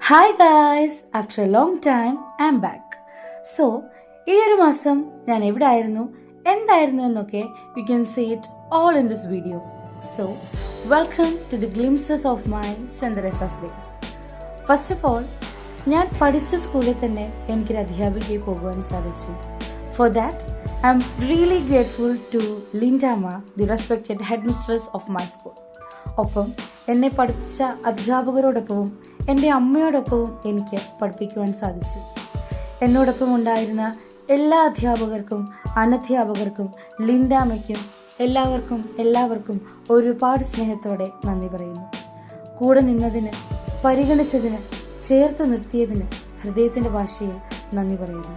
Hi guys, after a long time I am back. So ഈ ഒരു മാസം ഞാൻ എവിടെ ആയിരുന്നു, എന്തായിരുന്നു എന്നൊക്കെ you can see it all in this video. So welcome to the glimpses of my saint Teresa's days. First of all, ഞാൻ പഠിച്ച സ്കൂളിൽ തന്നെ എനിക്കൊരു അധ്യാപികയെ പോകുവാൻ സാധിച്ചു. For that I am really grateful to Lindamma, the respected head mistress of my school. ഒപ്പം എന്നെ പഠിപ്പിച്ച അധ്യാപകരോടൊപ്പവും എൻ്റെ അമ്മയോടൊപ്പവും എനിക്ക് പഠിപ്പിക്കുവാൻ സാധിച്ചു. എന്നോടൊപ്പം ഉണ്ടായിരുന്ന എല്ലാ അധ്യാപകർക്കും അനധ്യാപകർക്കും ലിൻഡാമ്മയ്ക്കും എല്ലാവർക്കും ഒരുപാട് സ്നേഹത്തോടെ നന്ദി പറയുന്നു. കൂടെ നിന്നതിന്, പരിഗണിച്ചതിന്, ചേർത്ത് നിർത്തിയതിന് ഹൃദയത്തിൻ്റെ ഭാഷയിൽ നന്ദി പറയുന്നു.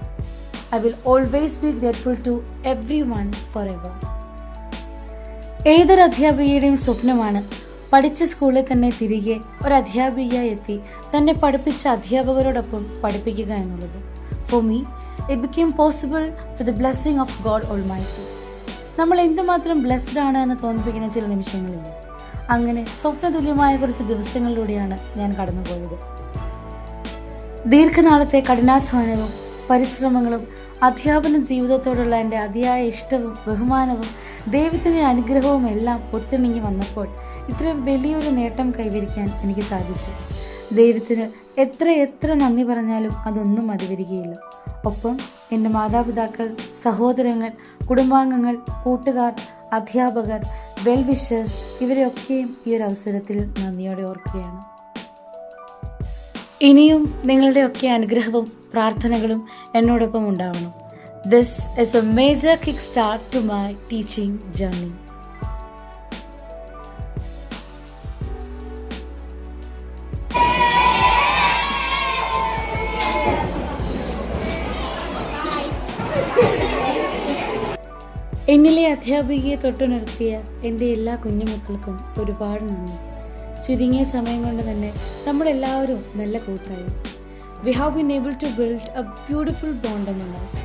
I will always be grateful to everyone forever. ഏതൊരു അധ്യാപികയുടെയും സ്വപ്നമാണ് പഠിച്ച സ്കൂളിൽ തന്നെ തിരികെ ഒരു അധ്യാപികയായി എത്തി തന്നെ പഠിപ്പിച്ച അധ്യാപകരോടൊപ്പം പഠിപ്പിക്കുക എന്നുള്ളത്. For me it became possible to the blessing of God almighty. നമ്മൾ എന്തുമാത്രം ബ്ലെസ്ഡ് ആണ് എന്ന് തോന്നിപ്പിക്കുന്ന ചില നിമിഷങ്ങളില്ലേ, അങ്ങനെ സ്വപ്നതുല്യമായ കുറച്ച് ദിവസങ്ങളിലൂടെയാണ് ഞാൻ കടന്നുപോയത്. ദീർഘനാളത്തെ കഠിനാധ്വാനവും പരിശ്രമങ്ങളും അധ്യാപന ജീവിതത്തോടുള്ള എൻ്റെ അതിയായ ഇഷ്ടവും ബഹുമാനവും ദൈവത്തിൻ്റെ അനുഗ്രഹവും എല്ലാം ഒത്തിണങ്ങി വന്നപ്പോൾ ഇത്രയും വലിയൊരു നേട്ടം കൈവരിക്കാൻ എനിക്ക് സാധിച്ചു. ദൈവത്തിന് എത്ര നന്ദി പറഞ്ഞാലും അതൊന്നും മതി വരികയില്ല. ഒപ്പം എൻ്റെ മാതാപിതാക്കൾ, സഹോദരങ്ങൾ, കുടുംബാംഗങ്ങൾ, കൂട്ടുകാർ, അധ്യാപകർ, വെൽ വിഷേഴ്സ്, ഇവരെയൊക്കെയും ഈ ഒരു അവസരത്തിൽ നന്ദിയോടെ ഓർക്കുകയാണ്. ഇനിയും നിങ്ങളുടെയൊക്കെ അനുഗ്രഹവും പ്രാർത്ഥനകളും എന്നോടൊപ്പം ഉണ്ടാവണം. This is a major kickstart to my teaching journey. എന്നിലെ അധ്യാപികയെ തൊട്ടുണർത്തിയ എൻ്റെ എല്ലാ കുഞ്ഞുമക്കൾക്കും ഒരുപാട് നന്ദി. ചുരുങ്ങിയ സമയം കൊണ്ട് തന്നെ നമ്മളെല്ലാവരും നല്ല കൂട്ടായി. We have been able to build a beautiful bond among us.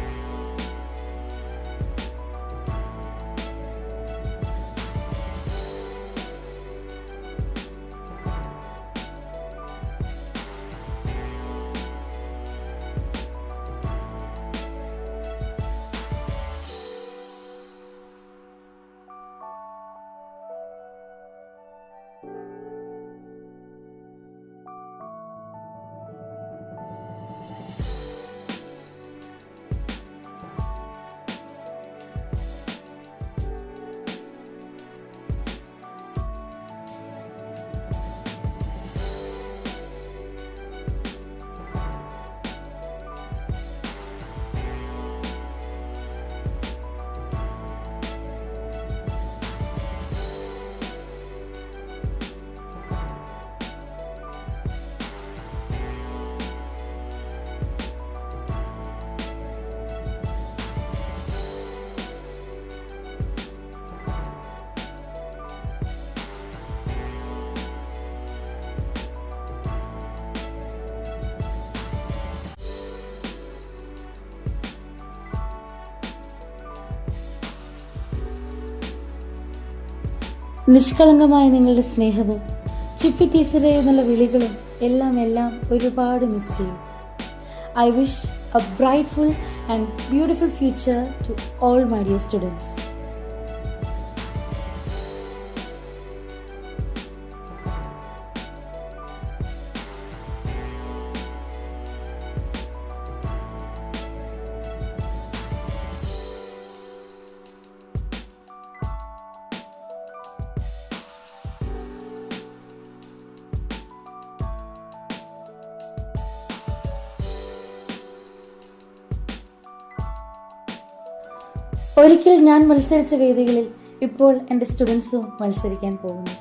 നിഷ്കളങ്കമായ നിങ്ങളുടെ സ്നേഹവും ചിപ്പി ടീച്ചറെ എന്നുള്ള വിളികളും എല്ലാം ഒരുപാട് മിസ് ചെയ്യും. I wish a brightful and beautiful future to all my dear students. ഒരിക്കൽ ഞാൻ മത്സരിച്ച വേദികളിൽ ഇപ്പോൾ എൻ്റെ സ്റ്റുഡൻസും മത്സരിക്കാൻ പോകുന്നു.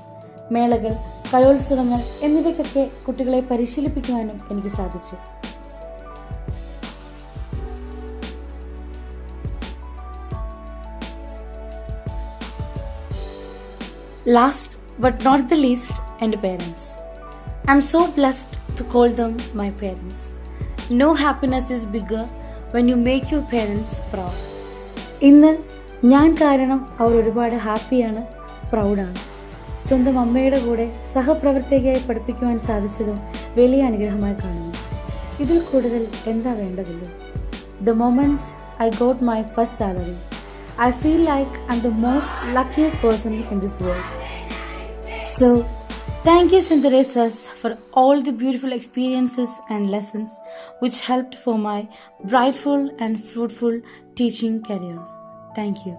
മേളകൾ, കലോത്സവങ്ങൾ എന്നിവയ്ക്കൊക്കെ കുട്ടികളെ പരിശീലിപ്പിക്കുവാനും എനിക്ക് സാധിച്ചു. Last but not the least, എൻ്റെ parents. I'm so blessed to call them my parents. No happiness is bigger when you make your parents proud. ഇന്ന് ഞാൻ കാരണം അവർ ഒരുപാട് ഹാപ്പിയാണ്, പ്രൗഡാണ്. സ്വന്തം അമ്മയുടെ കൂടെ സഹപ്രവർത്തകയായി പഠിപ്പിക്കുവാൻ സാധിച്ചതും വലിയ അനുഗ്രഹമായി കാണുന്നു. ഇതിൽ കൂടുതൽ എന്താ വേണ്ടതില്ലേ? The moment I got my first salary, I feel like I'm the most luckiest person in this world. So, thank you Synthesis for all the beautiful experiences and lessons which helped for my brightful and fruitful teaching career. Thank you.